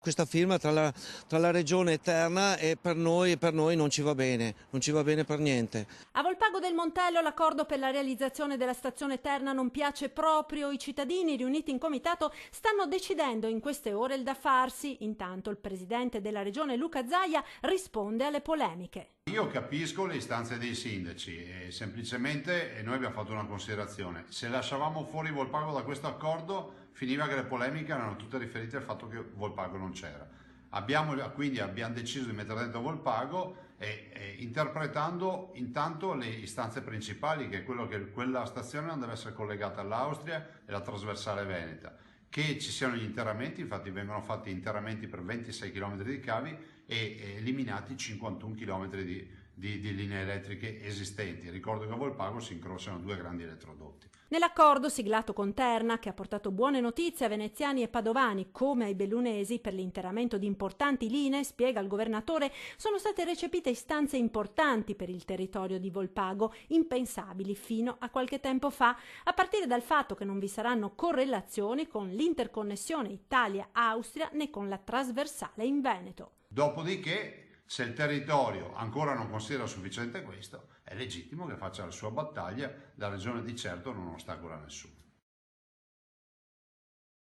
Questa firma tra la regione e Terna e per noi non ci va bene, non ci va bene per niente. A Volpago del Montello l'accordo per la realizzazione della stazione Terna non piace proprio. I cittadini riuniti in comitato stanno decidendo in queste ore il da farsi. Intanto il presidente della regione Luca Zaia risponde alle polemiche. Io capisco le istanze dei sindaci e semplicemente noi abbiamo fatto una considerazione. Se lasciavamo fuori Volpago da questo accordo finiva che le polemiche erano tutte riferite al fatto che Volpago non c'era. Quindi abbiamo deciso di mettere dentro Volpago interpretando intanto le istanze principali, che è quello che quella stazione non deve essere collegata all'Austria e alla trasversale veneta, che ci siano gli interramenti, infatti vengono fatti interramenti per 26 km di cavi e eliminati 51 km di linee elettriche esistenti. Ricordo che a Volpago si incrociano due grandi elettrodotti. Nell'accordo siglato con Terna, che ha portato buone notizie a veneziani e padovani come ai bellunesi per l'interramento di importanti linee, spiega il governatore, sono state recepite istanze importanti per il territorio di Volpago, impensabili fino a qualche tempo fa, a partire dal fatto che non vi saranno correlazioni con l'interconnessione Italia-Austria né con la trasversale in Veneto. Dopodiché, se il territorio ancora non considera sufficiente questo, è legittimo che faccia la sua battaglia, la regione di certo non ostacola nessuno.